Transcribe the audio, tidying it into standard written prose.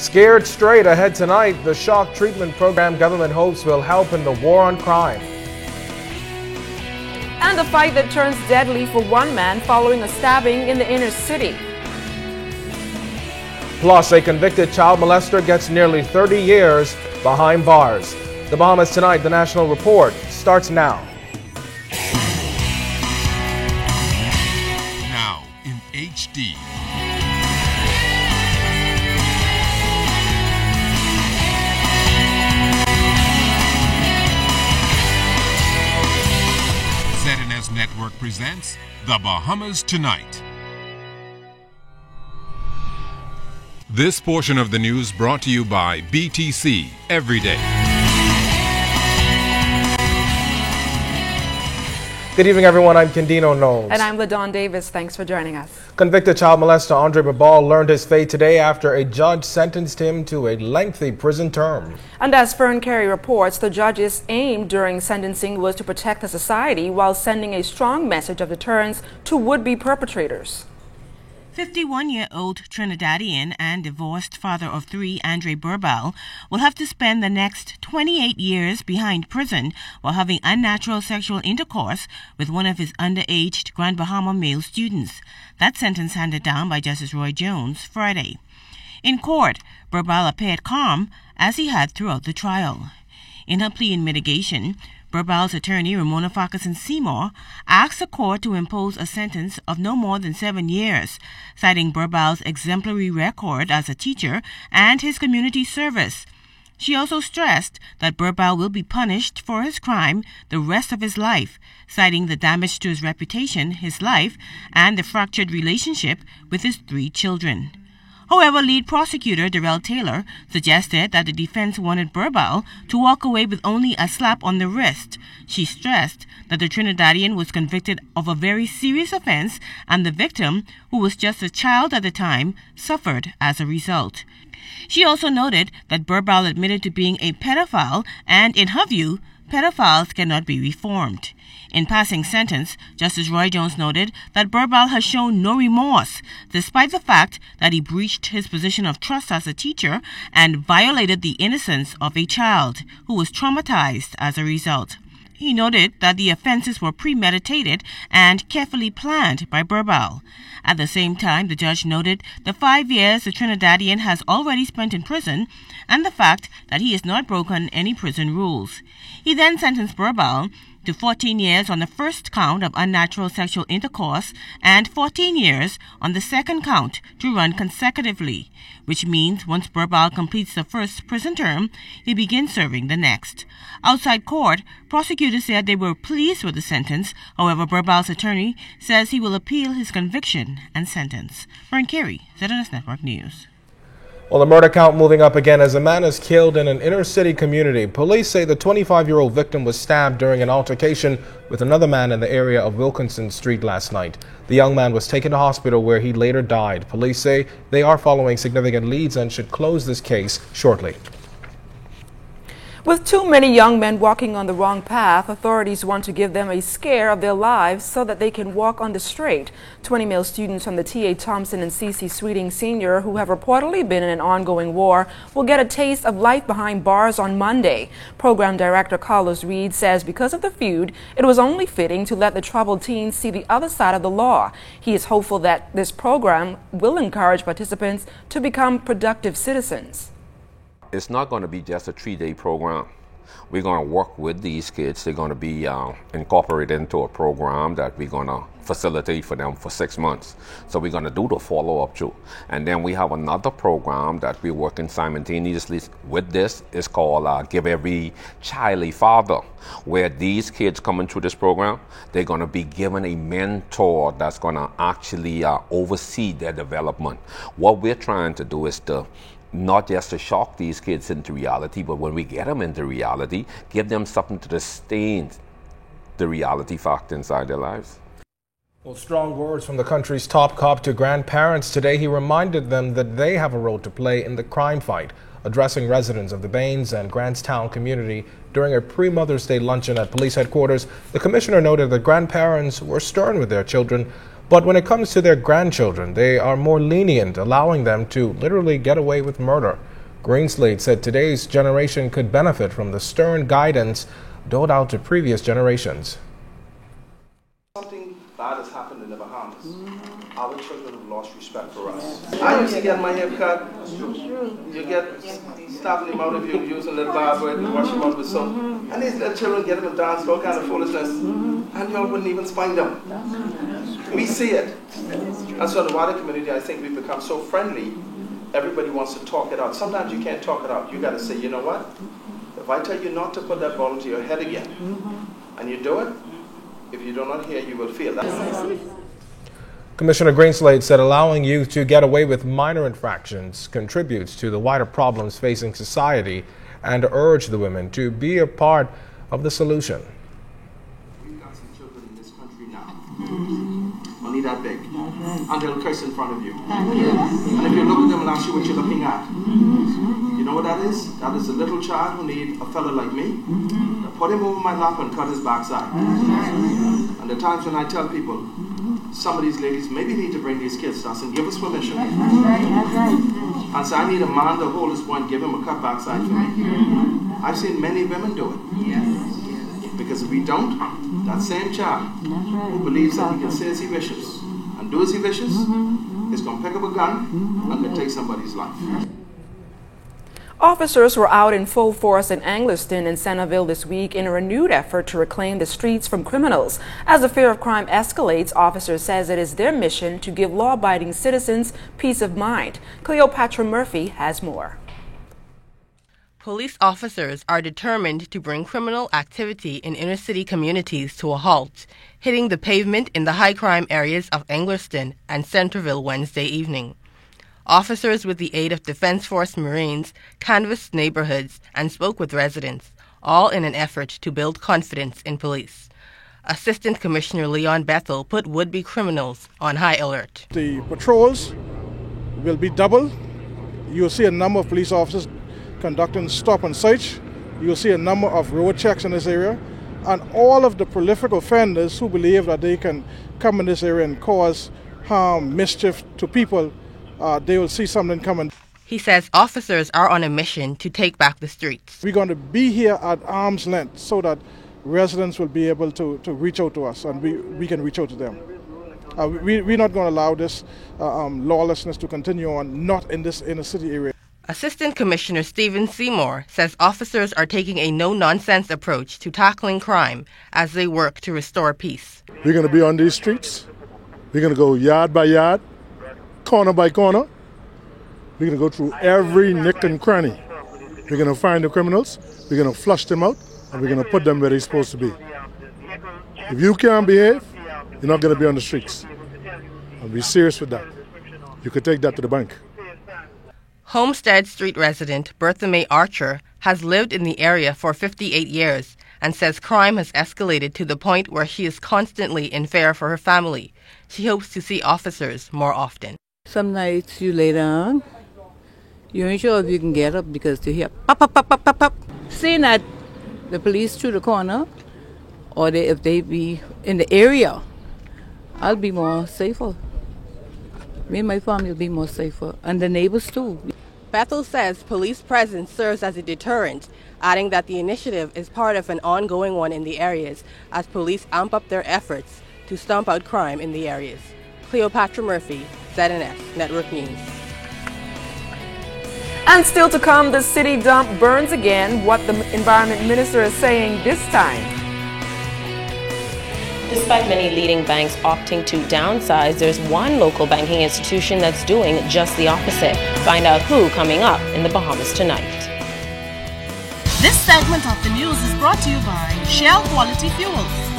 Scared straight ahead tonight, the shock treatment program government hopes will help in the war on crime. And a fight that turns deadly for one man following a stabbing in the inner city. Plus, a convicted child molester gets nearly 30 years behind bars. The Bahamas Tonight, the National Report, starts now. Now in HD. ZNS Network presents The Bahamas Tonight. This portion of the news brought to you by BTC Everyday. Good evening, everyone. I'm Kendino Knowles. And I'm LaDawn Davis. Thanks for joining us. Convicted child molester Andre Berbal learned his fate today after a judge sentenced him to a lengthy prison term. And as Fern Carey reports, the judge's aim during sentencing was to protect the society while sending a strong message of deterrence to would-be perpetrators. 51-year-old Trinidadian and divorced father of three, Andre Berbal, will have to spend the next 28 years behind prison while having unnatural sexual intercourse with one of his underage Grand Bahama male students. That sentence handed down by Justice Roy Jones Friday. In court, Berbal appeared calm as he had throughout the trial. In her plea in mitigation, Berbal's attorney, Ramona Farquharson Seymour, asked the court to impose a sentence of no more than 7 years, citing Berbal's exemplary record as a teacher and his community service. She also stressed that Berbal will be punished for his crime the rest of his life, citing the damage to his reputation, his life, and the fractured relationship with his 3 children. However, lead prosecutor Darrell Taylor suggested that the defense wanted Berbal to walk away with only a slap on the wrist. She stressed that the Trinidadian was convicted of a very serious offense and the victim, who was just a child at the time, suffered as a result. She also noted that Berbal admitted to being a pedophile and, in her view, pedophiles cannot be reformed. In passing sentence, Justice Roy Jones noted that Berbal has shown no remorse, despite the fact that he breached his position of trust as a teacher and violated the innocence of a child who was traumatized as a result. He noted that the offenses were premeditated and carefully planned by Berbal. At the same time, the judge noted the 5 years the Trinidadian has already spent in prison and the fact that he has not broken any prison rules. He then sentenced Berbal to 14 years on the first count of unnatural sexual intercourse and 14 years on the second count to run consecutively, which means once Berbal completes the first prison term, he begins serving the next. Outside court, prosecutors said they were pleased with the sentence. However, Berbal's attorney says he will appeal his conviction and sentence. Fern Carey, ZNS Network News. Well, the murder count moving up again as a man is killed in an inner-city community. Police say the 25-year-old victim was stabbed during an altercation with another man in the area of Wilkinson Street last night. The young man was taken to hospital where he later died. Police say they are following significant leads and should close this case shortly. With too many young men walking on the wrong path, authorities want to give them a scare of their lives so that they can walk on the straight. 20 male students from the T.A. Thompson and C.C. Sweeting Sr., who have reportedly been in an ongoing war, will get a taste of life behind bars on Monday. Program Director Carlos Reed says because of the feud, it was only fitting to let the troubled teens see the other side of the law. He is hopeful that this program will encourage participants to become productive citizens. It's not going to be just a 3-day program. We're going to work with these kids. They're going to be incorporated into a program that we're going to facilitate for them for 6 months. So we're going to do the follow-up too. And then we have another program that we're working simultaneously with this. It's called Give Every Child a Father, where these kids coming through this program, they're going to be given a mentor that's going to actually oversee their development. What we're trying to do is not just to shock these kids into reality, but when we get them into reality, give them something to sustain the reality fact inside their lives. Well, strong words from the country's top cop to grandparents today. He reminded them that they have a role to play in the crime fight. Addressing residents of the Baines and Grantstown community during a pre-Mother's Day luncheon at police headquarters, the commissioner noted that grandparents were stern with their children, but when it comes to their grandchildren, they are more lenient, allowing them to literally get away with murder. Greenslade said today's generation could benefit from the stern guidance doled out to previous generations. Something bad has happened in the Bahamas. Our children have lost respect for us. I used to get my hair cut. You get stopping him out if you use a little barber and wash him out with soap. And these little children get him and dance all kind of foolishness. And y'all wouldn't even spine them. We see it. And so the wider community, I think we've become so friendly. Everybody wants to talk it out. Sometimes you can't talk it out. You got to say, you know what? If I tell you not to put that ball into your head again, and you do it, if you do not hear, you will feel that. Commissioner Greenslade said allowing youth to get away with minor infractions contributes to the wider problems facing society and urged the women to be a part of the solution. We've got some children in this country now, only that big, and they'll curse in front of you. And if you look at them and ask you what you're looking at, you know what that is? That is a little child who needs a fella like me to put him over my lap and cut his backside. And the times when I tell people, some of these ladies maybe need to bring these kids to us and give us permission. And say, I need a man to hold his boy and give him a cut backside for me. I've seen many women do it. Because if we don't, that same child who believes that he can say as he wishes and do as he wishes is going to pick up a gun and can take somebody's life. Officers were out in full force in Anglerston and Centerville this week in a renewed effort to reclaim the streets from criminals. As the fear of crime escalates, officers says it is their mission to give law-abiding citizens peace of mind. Cleopatra Murphy has more. Police officers are determined to bring criminal activity in inner-city communities to a halt, hitting the pavement in the high-crime areas of Anglerston and Centerville Wednesday evening. Officers, with the aid of Defense Force Marines, canvassed neighborhoods and spoke with residents, all in an effort to build confidence in police. Assistant Commissioner Leon Bethel put would-be criminals on high alert. The patrols will be doubled. You'll see a number of police officers conducting stop and search. You'll see a number of road checks in this area. And all of the prolific offenders who believe that they can come in this area and cause harm, mischief to people, they will see something coming. He says officers are on a mission to take back the streets. We're going to be here at arm's length so that residents will be able to reach out to us and we can reach out to them. We're not going to allow this lawlessness to continue on, not in this inner city area. Assistant Commissioner Stephen Seymour says officers are taking a no-nonsense approach to tackling crime as they work to restore peace. We're going to be on these streets. We're going to go yard by yard, corner by corner. We're going to go through every nick and cranny. We're going to find the criminals, we're going to flush them out, and we're going to put them where they're supposed to be. If you can't behave, you're not going to be on the streets. I'll be serious with that. You could take that to the bank. Homestead Street resident Bertha May Archer has lived in the area for 58 years and says crime has escalated to the point where she is constantly in fear for her family. She hopes to see officers more often. Some nights you lay down, you ain't sure if you can get up because you hear pop, pop, pop, pop, pop, pop. Seeing that the police through the corner, or if they be in the area, I'll be more safer. Me and my family will be more safer, and the neighbors too. Bethel says police presence serves as a deterrent, adding that the initiative is part of an ongoing one in the areas as police amp up their efforts to stomp out crime in the areas. Cleopatra Murphy, ZNS Network News. And still to come, the city dump burns again. What the Environment Minister is saying this time. Despite many leading banks opting to downsize, there's one local banking institution that's doing just the opposite. Find out who coming up in the Bahamas tonight. This segment of the news is brought to you by Shell Quality Fuels.